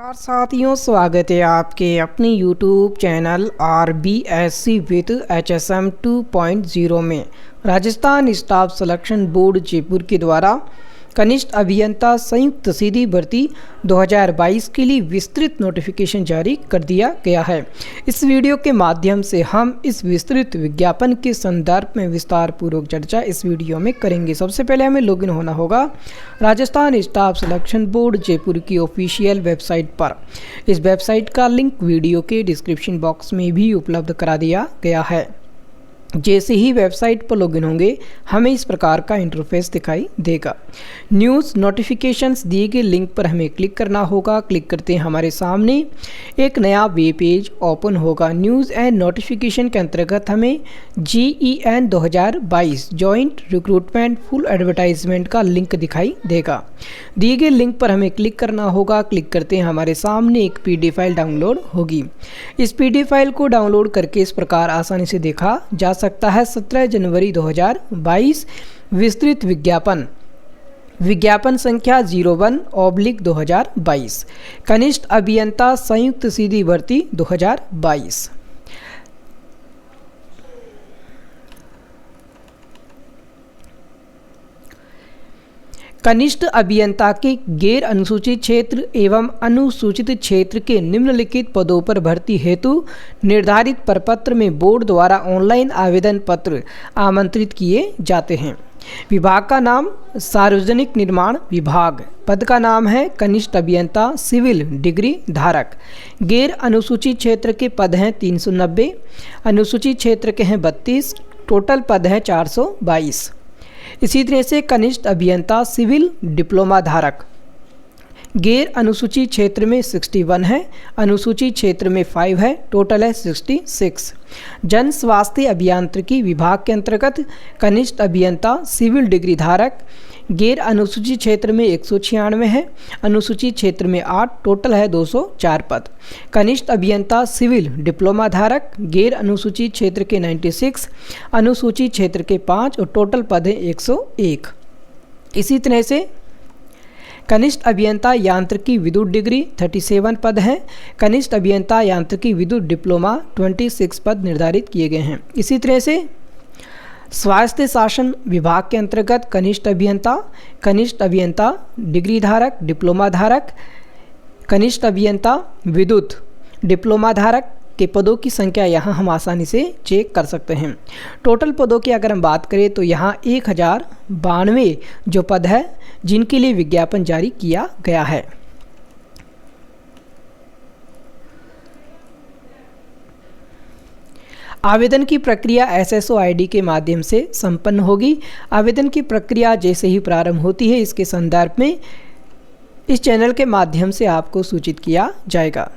नमस्कार साथियों, स्वागत है आपके अपने YouTube channel RBSC with HSM 2.0 में। Rajasthan staff selection board Jaipur के द्वारा कनिष्ठ अभियंता संयुक्त सीधी भर्ती 2022 के लिए विस्तृत नोटिफिकेशन जारी कर दिया गया है। इस वीडियो के माध्यम से हम इस विस्तृत विज्ञापन के संदर्भ में विस्तार पूर्वक चर्चा इस वीडियो में करेंगे। सबसे पहले हमें लॉगिन होना होगा Rajasthan staff selection board Jaipur की ऑफिशियल वेबसाइट पर। इस वेबसाइट का लिंक वीडियो के डिस्क्रिप्शन बॉक्स में भी उपलब्ध करा दिया गया है। जैसे ही वेबसाइट पर लॉगिन होंगे हमें इस प्रकार का इंटरफेस दिखाई देगा। न्यूज़ नोटिफिकेशंस दिए गए लिंक पर हमें क्लिक करना होगा। क्लिक करते हैं हमारे सामने एक नया वेब पेज ओपन होगा। न्यूज़ एंड नोटिफिकेशन के अंतर्गत हमें GEN 2022 joint recruitment full advertisement का लिंक दिखाई देगा। दिए गए लिंक पर हमें क्लिक करना होगा। क्लिक करते हैं हमारे सामने एक PDF फाइल डाउनलोड होगी। इस PDF फाइल को डाउनलोड करके इस प्रकार आसानी से देखा जा सकता है। 17 जनवरी 2022 विस्तृत विज्ञापन संख्या 01/2022 कनिष्ठ अभियंता संयुक्त सीधी भर्ती 2022। कनिष्ठ अभियंता के गैर अनुसूचित क्षेत्र एवं अनुसूचित क्षेत्र के निम्नलिखित पदों पर भर्ती हेतु निर्धारित प्रपत्र में बोर्ड द्वारा ऑनलाइन आवेदन पत्र आमंत्रित किए जाते हैं। विभाग का नाम सार्वजनिक निर्माण विभाग। पद का नाम है कनिष्ठ अभियंता सिविल डिग्री धारक। गैर अनुसूचित क्षेत्र के पद हैं 390, अनुसूचित क्षेत्र के हैं 32, टोटल पद हैं 422। इसी तरह से कनिष्ठ अभियंता सिविल डिप्लोमा धारक। गैर अनुसूचित क्षेत्र में 61 है, अनुसूचित क्षेत्र में 5 है, टोटल है 66। जन स्वास्थ्य अभियांत्रिकी विभाग के अंतर्गत कनिष्ठ अभियंता सिविल डिग्री धारक। गैर अनुसूचित क्षेत्र में 196 है, अनुसूचित क्षेत्र में 8, टोटल है 204 पद। कनिष्ठ अभियंता सिविल डिप्लोमा धारक। गैर अनुसूचित क्षेत्र के 96, अनुसूचित क्षेत्र के 5 और टोटल पद है 101। इसी तरह से कनिष्ठ अभियंता यांत्रिकी विद्युत डिग्री 37 पद हैं। कनिष्ठ अभियंता यांत्रिकी विद्युत डिप्लोमा 26 पद निर्धारित किए गए हैं। इसी तरह से स्वास्थ्य शासन विभाग के अंतर्गत कनिष्ठ अभियंता डिग्री धारक डिप्लोमा धारक, कनिष्ठ अभियंता विद्युत डिप्लोमा धारक के पदों की संख्या यहाँ हम आसानी से चेक कर सकते हैं। टोटल पदों की अगर हम बात करें तो यहाँ 1092 जो पद है जिनके लिए विज्ञापन जारी किया गया है। आवेदन की प्रक्रिया SSO ID के माध्यम से संपन्न होगी। आवेदन की प्रक्रिया जैसे ही प्रारंभ होती है इसके संदर्भ में इस चैनल के माध्यम से आपको सूचित किया जाएगा।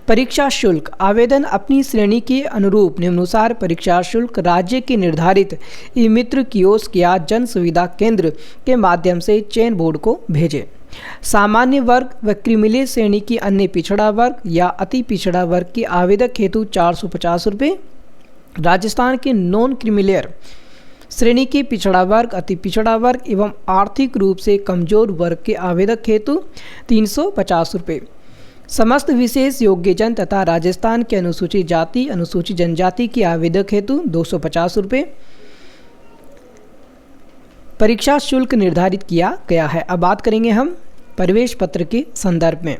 परीक्षा शुल्क। आवेदन अपनी श्रेणी के अनुरूप निम्नानुसार परीक्षा शुल्क राज्य के निर्धारित ई-मित्र कियोस्क या जन सुविधा केंद्र के माध्यम से चयन बोर्ड को भेजें। सामान्य वर्ग व क्रिमिलेयर श्रेणी की अन्य पिछड़ा वर्ग या अति पिछड़ा वर्ग के आवेदक हेतु 450 रुपये। राजस्थान के नॉन क्रिमिलेयर श्रेणी के पिछड़ा वर्ग, अति पिछड़ा वर्ग एवं आर्थिक रूप से कमजोर वर्ग के आवेदक हेतु 350 रुपये। समस्त विशेष योग्यजन तथा राजस्थान के अनुसूचित जाति अनुसूचित जनजाति के आवेदक हेतु 250 रुपये परीक्षा शुल्क निर्धारित किया गया है। अब बात करेंगे हम प्रवेश पत्र के संदर्भ में।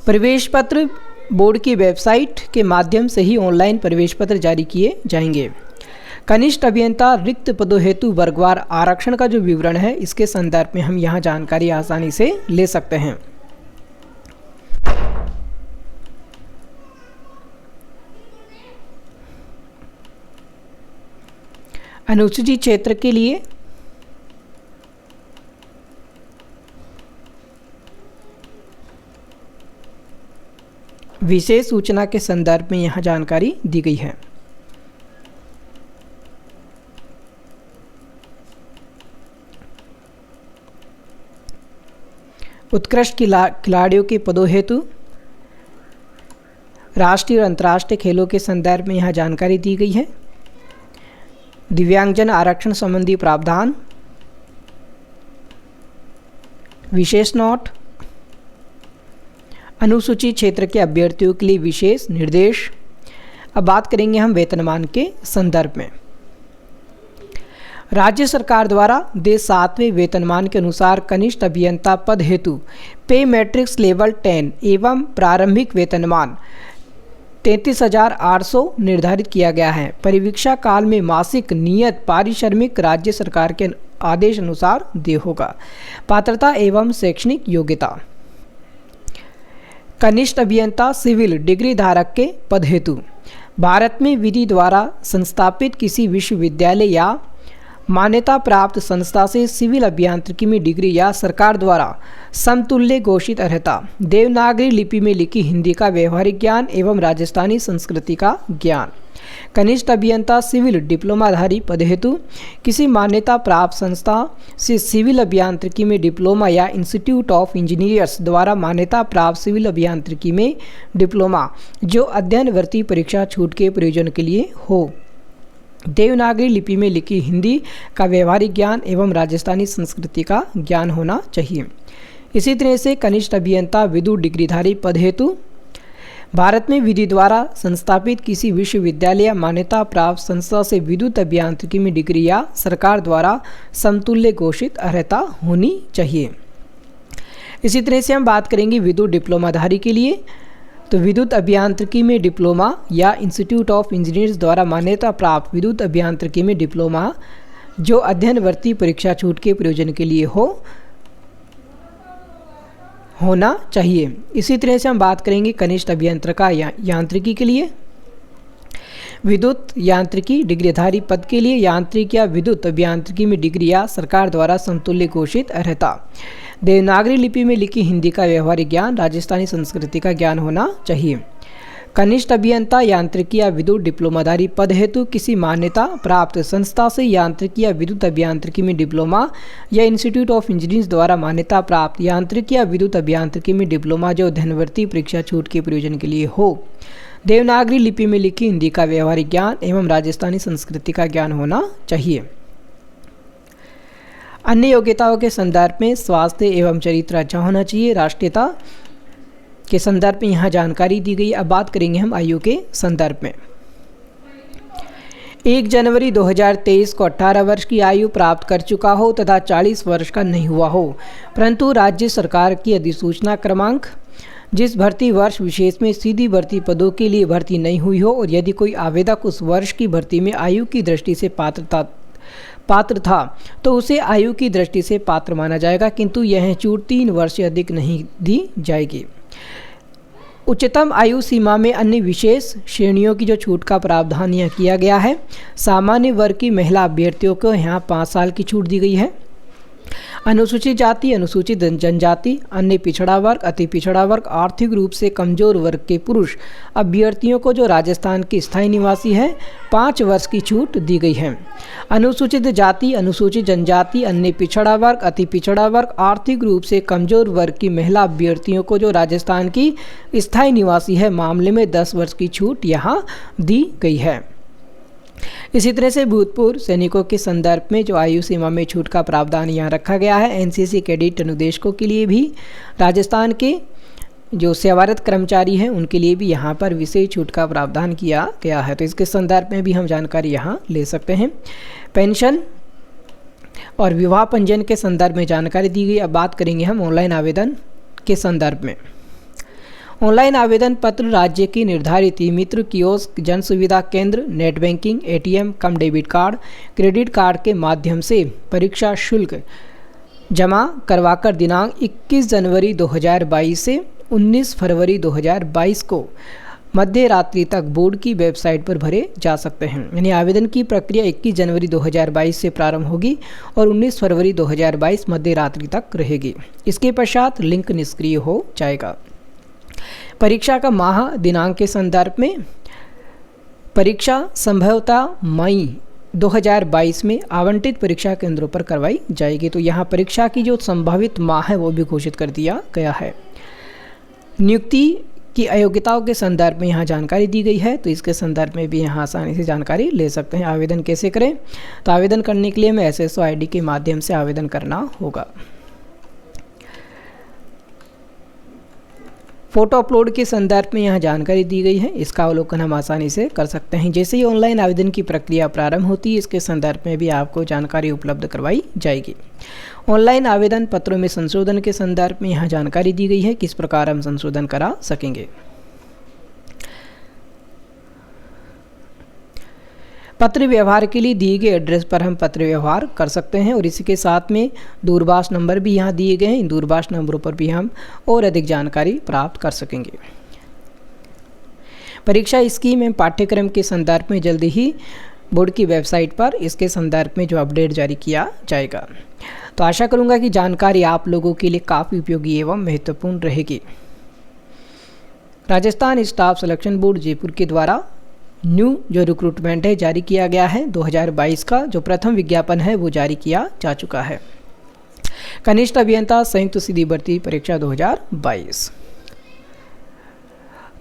प्रवेश पत्र बोर्ड की वेबसाइट के माध्यम से ही ऑनलाइन प्रवेश पत्र जारी किए जाएंगे। कनिष्ठ अभियंता रिक्त पदों हेतु वर्गवार आरक्षण का जो विवरण है इसके संदर्भ में हम यहाँ जानकारी आसानी से ले सकते हैं। अनुसूचित क्षेत्र के लिए विशेष सूचना के संदर्भ में यहाँ जानकारी दी गई है। उत्कृष्ट खिलाड़ियों के पदों हेतु राष्ट्रीय और अंतर्राष्ट्रीय खेलों के संदर्भ में यहाँ जानकारी दी गई है। दिव्यांगजन आरक्षण संबंधी प्रावधान, विशेष नोट, अनुसूचित क्षेत्र के अभ्यर्थियों के लिए विशेष निर्देश। अब बात करेंगे हम वेतनमान के संदर्भ में। राज्य सरकार द्वारा दे 7वें वेतनमान के अनुसार कनिष्ठ अभियंता पद हेतु पे मैट्रिक्स लेवल 10 एवं प्रारंभिक वेतनमान 33,800 निर्धारित किया गया है। परिवीक्षा काल में मासिक नियत पारिश्रमिक राज्य सरकार के आदेश अनुसार देय होगा। पात्रता एवं शैक्षणिक योग्यता, कनिष्ठ अभियंता सिविल डिग्री धारक के पद हेतु भारत में विधि द्वारा संस्थापित किसी विश्वविद्यालय या मान्यता प्राप्त संस्था से सिविल अभियांत्रिकी में डिग्री या सरकार द्वारा समतुल्य घोषित अर्हता, देवनागरी लिपि में लिखी हिंदी का व्यवहारिक ज्ञान एवं राजस्थानी संस्कृति का ज्ञान। कनिष्ठ अभियंता सिविल डिप्लोमाधारी पद हेतु किसी मान्यता प्राप्त संस्था से सिविल अभियांत्रिकी में डिप्लोमा या इंस्टीट्यूट ऑफ इंजीनियर्स द्वारा मान्यता प्राप्त सिविल अभियांत्रिकी में डिप्लोमा जो अध्ययनवर्ती परीक्षा छूट के प्रयोजन के लिए हो। देवनागरी लिपि में लिखी हिंदी का व्यवहारिक ज्ञान एवं राजस्थानी संस्कृति का ज्ञान होना चाहिए। इसी तरह से कनिष्ठ अभियंता विदुर डिग्रीधारी पद हेतु भारत में विधि द्वारा संस्थापित किसी विश्वविद्यालय या मान्यता प्राप्त संस्था से विद्युत अभियांत्रिकी में डिग्री या सरकार द्वारा समतुल्य घोषित अर्हता होनी चाहिए। इसी तरह से हम बात करेंगे विद्युत डिप्लोमाधारी के लिए। तो विद्युत अभियांत्रिकी में डिप्लोमा या इंस्टीट्यूट ऑफ इंजीनियर्स द्वारा मान्यता प्राप्त विद्युत अभियांत्रिकी में डिप्लोमा जो अध्ययनवर्ती परीक्षा छूट के प्रयोजन के लिए होना चाहिए। इसी तरह से हम बात करेंगे कनिष्ठ अभियंत्रिका यांत्रिकी के लिए। विद्युत यांत्रिकी डिग्रीधारी पद के लिए यांत्रिक या विद्युत अभियांत्रिकी में डिग्री या सरकार द्वारा समतुल्य घोषित अर्हता, देवनागरी लिपि में लिखी हिंदी का व्यवहारिक ज्ञान, राजस्थानी संस्कृति का ज्ञान होना चाहिए। कनिष्ठ अभियंता यांत्रिकी या विद्युत डिप्लोमाधारी पद हेतु किसी मान्यता प्राप्त संस्था से यांत्रिकी या विद्युत अभियांत्रिकी में डिप्लोमा या इंस्टीट्यूट ऑफ इंजीनियर्स द्वारा मान्यता प्राप्त यांत्रिकी या विद्युत अभियांत्रिकी में डिप्लोमा जो अध्ययनवर्ती परीक्षा छूट के प्रयोजन के लिए हो। देवनागरी लिपि में लिखी हिंदी का व्यवहारिक ज्ञान एवं राजस्थानी संस्कृति का ज्ञान होना चाहिए। अन्य योग्यताओं के संदर्भ में स्वास्थ्य एवं चरित्र अच्छा होना चाहिए। राष्ट्रीयता के संदर्भ में यहाँ जानकारी दी गई। अब बात करेंगे हम आयु के संदर्भ में। 1 जनवरी 2023 को 18 वर्ष की आयु प्राप्त कर चुका हो तथा 40 वर्ष का नहीं हुआ हो, परंतु राज्य सरकार की अधिसूचना क्रमांक जिस भर्ती वर्ष विशेष में सीधी भर्ती पदों के लिए भर्ती नहीं हुई हो और यदि कोई आवेदक उस वर्ष की भर्ती में आयु की दृष्टि से पात्र था तो उसे आयु की दृष्टि से पात्र माना जाएगा, किंतु यह छूट 3 वर्ष से अधिक नहीं दी जाएगी। उच्चतम आयु सीमा में अन्य विशेष श्रेणियों की जो छूट का प्रावधान यहाँ किया गया है। सामान्य वर्ग की महिला अभ्यर्थियों को यहाँ 5 साल की छूट दी गई है। अनुसूचित जाति, अनुसूचित जनजाति, अन्य पिछड़ा वर्ग, अति पिछड़ा वर्ग, आर्थिक रूप से कमजोर वर्ग के पुरुष अभ्यर्थियों को जो राजस्थान के स्थायी निवासी है 5 वर्ष की छूट दी गई है। अनुसूचित जाति, अनुसूचित जनजाति, अन्य पिछड़ा वर्ग, अति पिछड़ा वर्ग, आर्थिक रूप से कमजोर वर्ग की महिला अभ्यर्थियों को जो राजस्थान की स्थायी निवासी है मामले में 10 वर्ष की छूट यहाँ दी गई है। इसी तरह से भूतपूर्व सैनिकों के संदर्भ में जो आयु सीमा में छूट का प्रावधान यहाँ रखा गया है। एनसीसी कैडेट अनुदेशकों के लिए भी, राजस्थान के जो सेवारत कर्मचारी हैं उनके लिए भी यहाँ पर विशेष छूट का प्रावधान किया गया है। तो इसके संदर्भ में भी हम जानकारी यहाँ ले सकते हैं। पेंशन और विवाह पंजीयन के संदर्भ में जानकारी दी गई। अब बात करेंगे हम ऑनलाइन आवेदन के संदर्भ में। ऑनलाइन आवेदन पत्र राज्य की निर्धारित ई मित्र कियोस्क, जन सुविधा केंद्र, नेट बैंकिंग, एटीएम कम डेबिट कार्ड, क्रेडिट कार्ड के माध्यम से परीक्षा शुल्क जमा करवाकर दिनांक 21 जनवरी 2022 से 19 फरवरी 2022 को मध्य रात्रि तक बोर्ड की वेबसाइट पर भरे जा सकते हैं। यानी आवेदन की प्रक्रिया 21 जनवरी 2022 से प्रारंभ होगी और 19 फरवरी 2022 मध्य रात्रि तक रहेगी। इसके पश्चात लिंक निष्क्रिय हो जाएगा। परीक्षा का माह दिनांक के संदर्भ में परीक्षा संभवतः मई 2022 में आवंटित परीक्षा केंद्रों पर करवाई जाएगी। तो यहाँ परीक्षा की जो संभावित माह है वो भी घोषित कर दिया गया है। नियुक्ति की अयोग्यताओं के संदर्भ में यहाँ जानकारी दी गई है। तो इसके संदर्भ में भी यहाँ आसानी से जानकारी ले सकते हैं। आवेदन कैसे करें? तो आवेदन करने के लिए हमें SSO ID के माध्यम से आवेदन करना होगा। फ़ोटो अपलोड के संदर्भ में यहाँ जानकारी दी गई है, इसका अवलोकन हम आसानी से कर सकते हैं। जैसे ही ऑनलाइन आवेदन की प्रक्रिया प्रारंभ होती है, इसके संदर्भ में भी आपको जानकारी उपलब्ध करवाई जाएगी। ऑनलाइन आवेदन पत्रों में संशोधन के संदर्भ में यहाँ जानकारी दी गई है, किस प्रकार हम संशोधन करा सकेंगे। पत्र व्यवहार के लिए दिए गए एड्रेस पर हम पत्र व्यवहार कर सकते हैं और इसी के साथ में दूरभाष नंबर भी यहाँ दिए गए हैं। इन दूरभाष नंबरों पर भी हम और अधिक जानकारी प्राप्त कर सकेंगे। परीक्षा स्कीम एवं पाठ्यक्रम के संदर्भ में जल्दी ही बोर्ड की वेबसाइट पर इसके संदर्भ में जो अपडेट जारी किया जाएगा। तो आशा करूँगा कि जानकारी आप लोगों के लिए काफ़ी उपयोगी एवं महत्वपूर्ण रहेगी। Rajasthan staff selection board Jaipur के द्वारा न्यू जो रिक्रूटमेंट है जारी किया गया है 2022 का जो प्रथम विज्ञापन है वो जारी किया जा चुका है। कनिष्ठ अभियंता संयुक्त सीधी भर्ती परीक्षा 2022।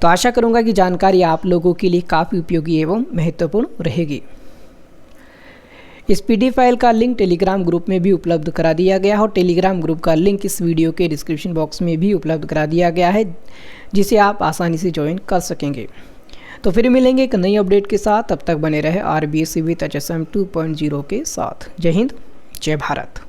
तो आशा करूंगा कि जानकारी आप लोगों के लिए काफ़ी उपयोगी एवं महत्वपूर्ण रहेगी। इस पीडीएफ फाइल का लिंक टेलीग्राम ग्रुप में भी उपलब्ध करा दिया गया है और टेलीग्राम ग्रुप का लिंक इस वीडियो के डिस्क्रिप्शन बॉक्स में भी उपलब्ध करा दिया गया है, जिसे आप आसानी से ज्वाइन कर सकेंगे। तो फिर मिलेंगे एक नई अपडेट के साथ, तब तक बने रहे RBSC विद HSM 2.0 के साथ। जय हिंद, जय भारत।